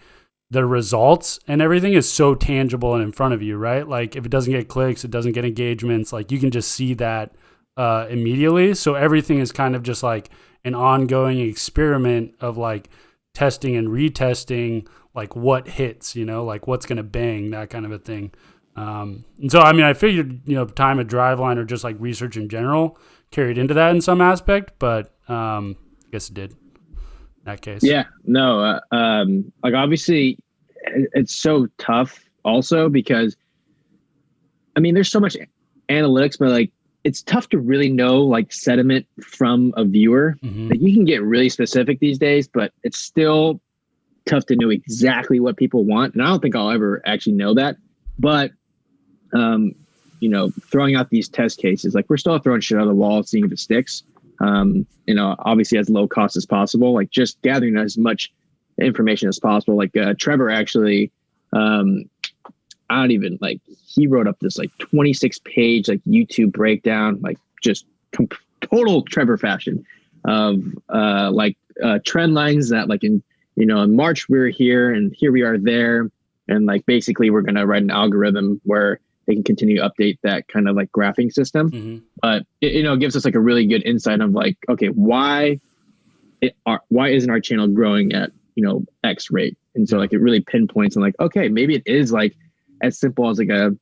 the results and everything is so tangible and in front of you, right? Like if it doesn't get clicks, it doesn't get engagements, like you can just see that immediately. So everything is kind of just like an ongoing experiment of like testing and retesting, like what hits, you know, like what's going to bang, that kind of a thing. And so, I mean, I figured, you know, time at Driveline or just like research in general carried into that in some aspect, but I guess it did in that case. Yeah, no, like obviously it's so tough also because, I mean, there's so much analytics, but like, it's tough to really know like sentiment from a viewer. Mm-hmm. Like you can get really specific these days, but it's still tough to know exactly what people want. And I don't think I'll ever actually know that. But, you know, throwing out these test cases, like we're still throwing shit on the wall, seeing if it sticks. You know, obviously as low cost as possible, like just gathering as much information as possible. Like Trevor actually, I don't even like, he wrote up this like 26 page, like YouTube breakdown, like just total Trevor fashion of trend lines that like in March we were here and here we are there. And like, basically we're going to write an algorithm where they can continue to update that kind of like graphing system. Mm-hmm. But it gives us like a really good insight of like, okay, why isn't our channel growing at, X rate? And so like, it really pinpoints and like, okay, maybe it is like as simple as like a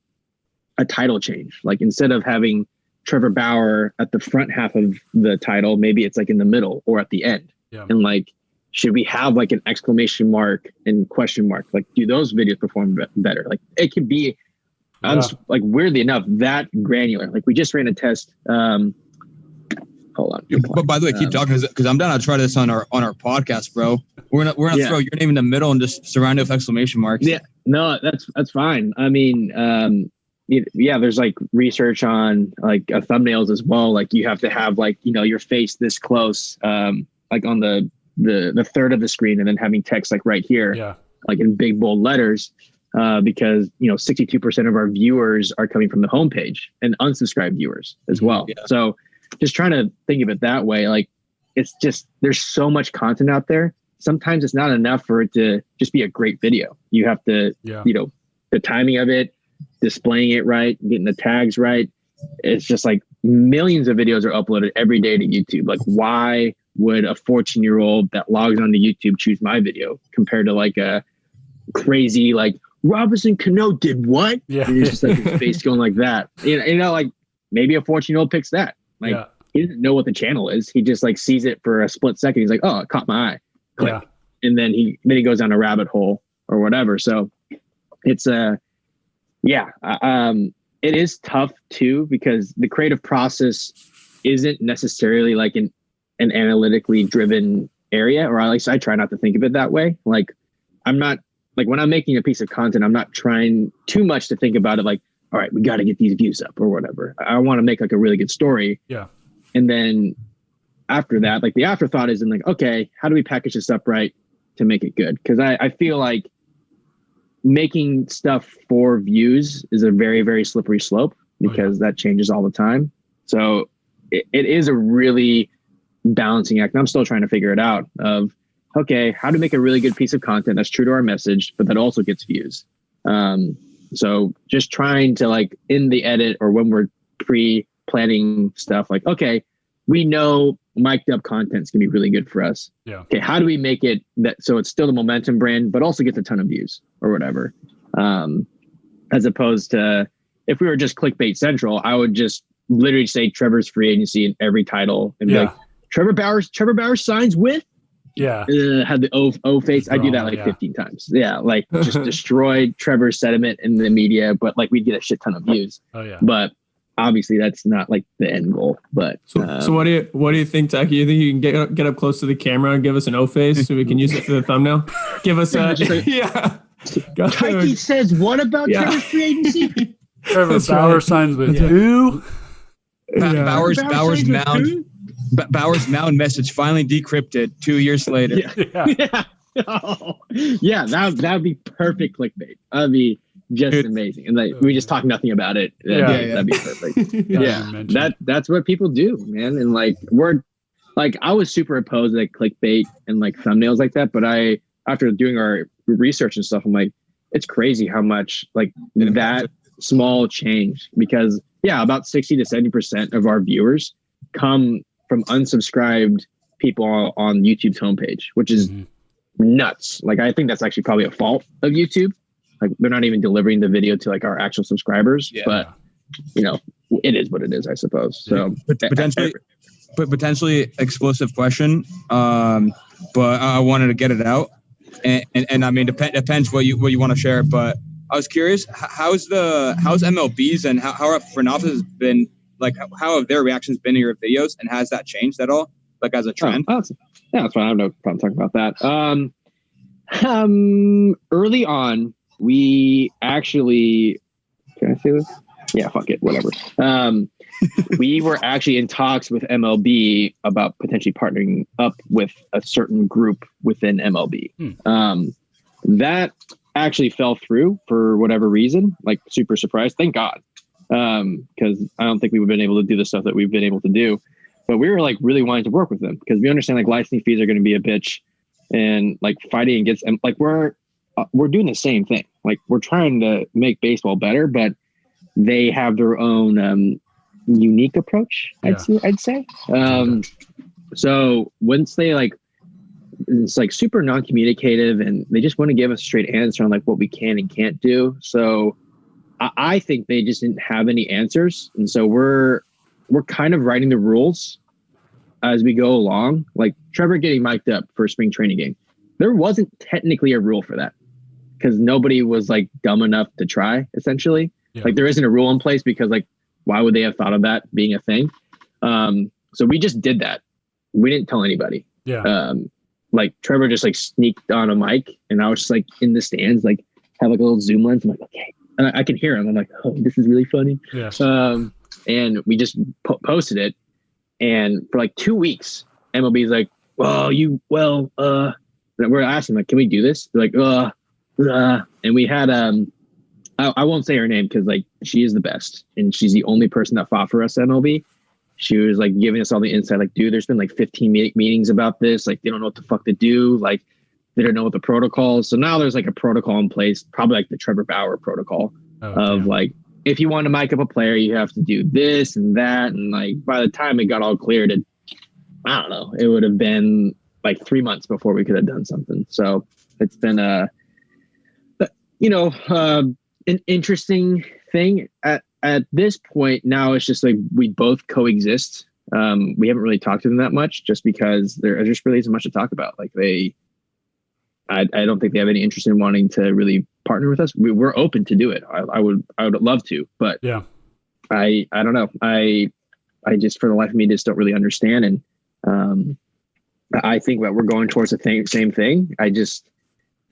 title change. Like instead of having Trevor Bauer at the front half of the title, maybe it's like in the middle or at the end. Yeah. And like, should we have like an exclamation mark and question mark? Like, do those videos perform better? Like it could be, like weirdly enough, that granular. Like we just ran a test. Hold on. But by the way, keep talking because I'm down to try this on our podcast, bro. We're gonna throw your name in the middle and just surround it with exclamation marks. Yeah, no, that's fine. I mean, there's like research on like thumbnails as well. Like you have to have like your face this close, like on the third of the screen, and then having text like right here, like in big bold letters. Because 62% of our viewers are coming from the homepage and unsubscribed viewers as well. Yeah. So just trying to think of it that way, like it's just there's so much content out there. Sometimes it's not enough for it to just be a great video. You have to, the timing of it, displaying it right, getting the tags right. It's just like millions of videos are uploaded every day to YouTube. Like why would a 14-year-old that logs onto YouTube choose my video compared to like a crazy like Robinson Cano did what? Yeah. And it's just like his face going like that. Like maybe a 14-year-old picks that. Like he doesn't know what the channel is. He just like sees it for a split second. He's like, oh, it caught my eye. Click. Yeah. And then he goes down a rabbit hole or whatever. So it's it is tough too, because the creative process isn't necessarily like an analytically driven area, or at least I try not to think of it that way. Like I'm not, like when I'm making a piece of content, I'm not trying too much to think about it like, all right, we got to get these views up or whatever. I want to make like a really good story. Yeah. And then after that, like the afterthought is in like, okay, how do we package this up right to make it good? Because I feel like making stuff for views is a very, very slippery slope because that changes all the time. So it is a really balancing act. And I'm still trying to figure it out of, okay, how to make a really good piece of content that's true to our message, but that also gets views. So just trying to like in the edit or when we're pre-planning stuff, like, okay, we know mic'd up content's gonna be really good for us. Yeah. Okay, how do we make it that so it's still the momentum brand, but also gets a ton of views or whatever? As opposed to, if we were just clickbait central, I would just literally say Trevor's free agency in every title and be like, Trevor Bauer signs with. Yeah. Had the O face. I do that like 15 times. Yeah. Like just destroyed Trevor's sentiment in the media, but like we'd get a shit ton of views. Oh yeah. But obviously that's not like the end goal. But so what do you think, Taiki? You think you can get up close to the camera and give us an O face so we can use it for the thumbnail? Give us a Taiki says what about Trevor's free agency? Trevor Bauer signs with who? Bauer's mound message finally decrypted 2 years later. That'd be perfect clickbait. That'd be just amazing. And like we just talk nothing about it. That'd be perfect. That's what people do, man. And like I was super opposed to like clickbait and like thumbnails like that, but after doing our research and stuff, I'm like, it's crazy how much like that small change, because about 60 to 70% of our viewers come from unsubscribed people on YouTube's homepage, which is nuts. Like, I think that's actually probably a fault of YouTube. Like, they're not even delivering the video to like our actual subscribers, but it is what it is, I suppose. So potentially explosive question. But I wanted to get it out, and I mean, depends what you want to share. But I was curious, how's MLB's and how our front office has been, like, how have their reactions been to your videos, and has that changed at all, like as a trend? That's fine. I have no problem talking about that. Early on, we actually, can I say this? Yeah, fuck it, whatever. We were actually in talks with MLB about potentially partnering up with a certain group within MLB. That actually fell through for whatever reason, like super surprised. Thank God. Because I don't think we would have been able to do the stuff that we've been able to do. But we were like really wanting to work with them because we understand like licensing fees are going to be a bitch, and like fighting against, and like we're doing the same thing. Like, we're trying to make baseball better, but they have their own unique approach. I'd say. So once they like, it's like super non-communicative, and they just want to give us a straight answer on like what we can and can't do. So I think they just didn't have any answers, and so we're kind of writing the rules as we go along. Like Trevor getting mic'd up for a spring training game, there wasn't technically a rule for that because nobody was like dumb enough to try. Essentially, like there isn't a rule in place because like why would they have thought of that being a thing? So we just did that. We didn't tell anybody. Like Trevor just like sneaked on a mic, and I was just like in the stands, like have like a little zoom lens. I'm like, okay. And I can hear him. I'm like, oh, this is really funny. And we just posted it. And for like 2 weeks, MLB's like, we're asking, like, can we do this? They're like, and we had, I won't say her name because like she is the best. And she's the only person that fought for us at MLB. She was like giving us all the insight, like, dude, there's been like 15 meetings about this. Like, they don't know what the fuck to do. Like, they don't know what the protocol is. So now there's like a protocol in place, probably like the Trevor Bauer protocol like, if you want to mic up a player, you have to do this and that. And like, by the time it got all cleared, I don't know, it would have been like 3 months before we could have done something. So it's been an interesting thing at this point. Now it's just like, we both coexist. We haven't really talked to them that much just because there just really isn't much to talk about. Like I don't think they have any interest in wanting to really partner with us. We're open to do it. I would love to, but I don't know. I just, for the life of me, just don't really understand. And I think that we're going towards the same thing. I just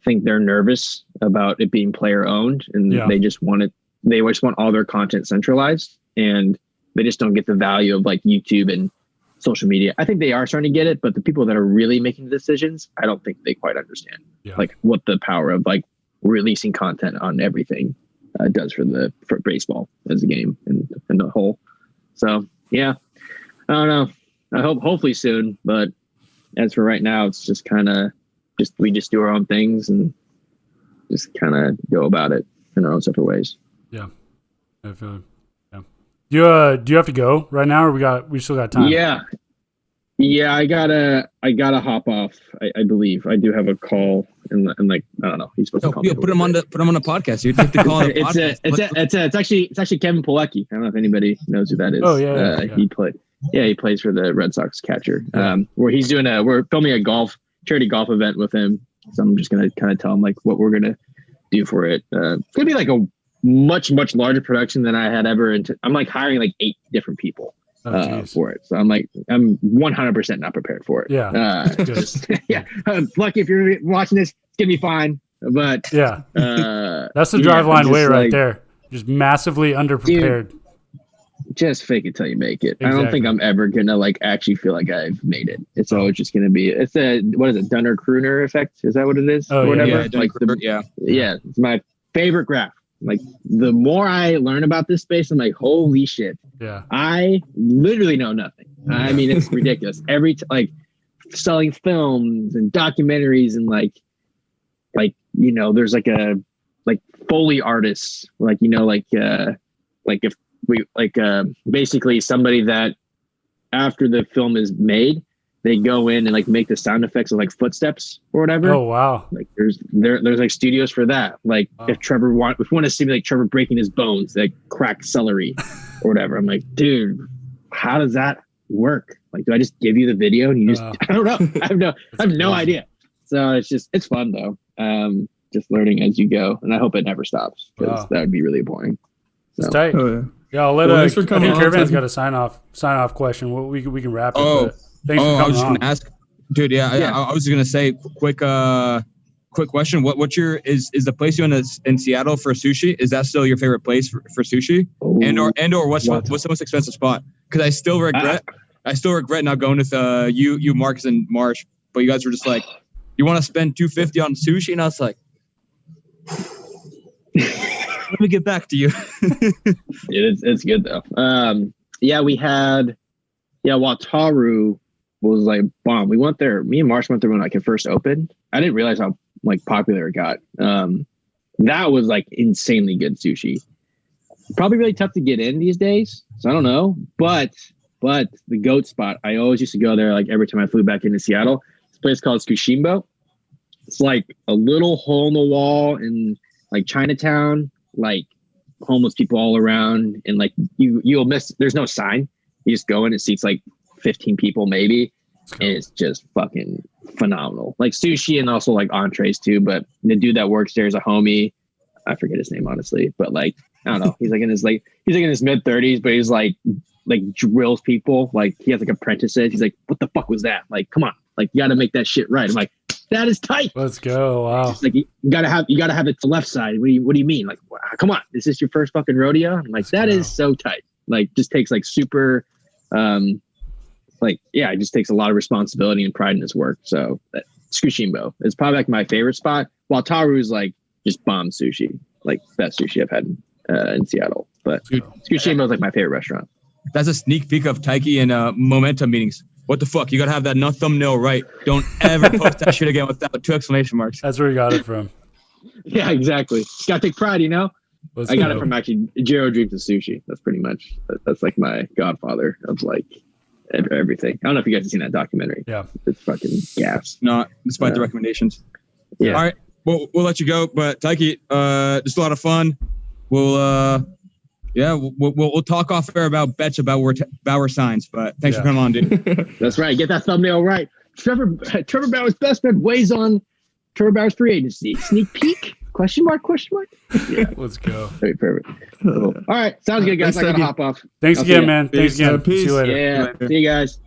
think they're nervous about it being player owned, and they just want it. They just want all their content centralized, and they just don't get the value of like YouTube and social media. I think they are starting to get it, but the people that are really making the decisions, I don't think they quite understand like what the power of like releasing content on everything does for baseball as a game and the whole. So I don't know. I hopefully soon, but as for right now, it's just kind of we just do our own things and just kind of go about it in our own separate ways. Yeah, I feel it. Do you have to go right now, or we still got time? Yeah, Yeah, I gotta hop off. I believe I do have a call, and like I don't know. He's supposed to call me. Put him on the podcast. You take the call on the podcast. It's actually Kevin Pilecki. I don't know if anybody knows who that is. Oh yeah. He plays for the Red Sox catcher. Where he's doing we're filming a charity golf event with him. So I'm just gonna kind of tell him like what we're gonna do for it. It's gonna be like a much larger production than I had ever. I'm like hiring like 8 different people. For it, so I'm 100% not prepared for it. Yeah, lucky if you're watching this, it's gonna be fine. But yeah, that's the Driveline way right there. Just massively underprepared. Dude, just fake it till you make it. Exactly. I don't think I'm ever gonna like actually feel like I've made it. It's always just gonna be. It's what is it? Dunner-Kruger effect? Is that what it is? Oh, or whatever. Yeah, yeah. It's my favorite graph. Like the more I learn about this space, I'm like, holy shit. Yeah. I literally know nothing. I mean, it's ridiculous. Like selling films and documentaries and like, there's like Foley artists, if we basically somebody that after the film is made, they go in and like make the sound effects of like footsteps or whatever. Oh wow! Like there's like studios for that. Like if Trevor if we want to simulate Trevor breaking his bones, like crack celery or whatever. I'm like, dude, how does that work? Like, do I just give you the video and you just? I don't know. I have no idea. So it's fun though. Just learning as you go, and I hope it never stops because that would be really boring. So. It's tight. Oh yeah. Yeah, I'll let. I think Caravan's got a sign off question. Well, we can wrap it. Thanks for coming I was just on. gonna ask, dude. Yeah, I was gonna say quick question. What's is the place you in Seattle for sushi? Is that still your favorite place for sushi? And or what's the most expensive spot? Because I still regret not going with you, Marcus and Marsh. But you guys were just like, you want to spend $250 on sushi, and I was like, let me get back to you. It's good though. We had Wataru was like bomb. We went there. Me and Marsh went there when like it first opened. I didn't realize how like popular it got. That was like insanely good sushi. Probably really tough to get in these days. So I don't know. But the goat spot, I always used to go there like every time I flew back into Seattle. This place called Tsushimbo. It's like a little hole in the wall in like Chinatown, like homeless people all around, and like you'll miss. There's no sign. You just go in, it seats like 15 people maybe, and it's just fucking phenomenal. Like sushi and also like entrees too. But the dude that works there is a homie. I forget his name honestly, but like I don't know. He's like in his mid 30s, but he's like drills people. Like he has like apprentices. He's like, what the fuck was that? Like, come on, like you got to make that shit right. I'm like, that is tight. Let's go. Wow. Like you gotta have it to left side. What do you mean? Like, come on, is this your first fucking rodeo? I'm like, that is so tight. Like, just takes like super, it just takes a lot of responsibility and pride in his work. So Tsushimbo is probably like my favorite spot. While Taru is like just bomb sushi, like best sushi I've had in Seattle. But Tsushimbo is like my favorite restaurant. That's a sneak peek of Taiki and Momentum meetings. What the fuck? You gotta have that thumbnail right. Don't ever post that shit again without 2 exclamation marks. That's where you got it from. Yeah, exactly. Gotta take pride, you know? I got it from actually Jiro Dreams of Sushi. That's like my godfather of like everything. I don't know if you guys have seen that documentary. Yeah. It's fucking gas. Not despite the recommendations. Yeah. All right. We'll let you go. But Taiki, just a lot of fun. We'll talk off air about bets about where Bauer signs. But thanks for coming on, dude. That's right. Get that thumbnail right. Trevor Bauer's best bet weighs on Trevor Bauer's free agency. Sneak peek? Question mark? Yeah. Let's go. Very perfect. Cool. All right. Sounds good, guys. I got to hop off. Thanks again, man. Thanks again. Peace. See you later. Yeah. See you guys.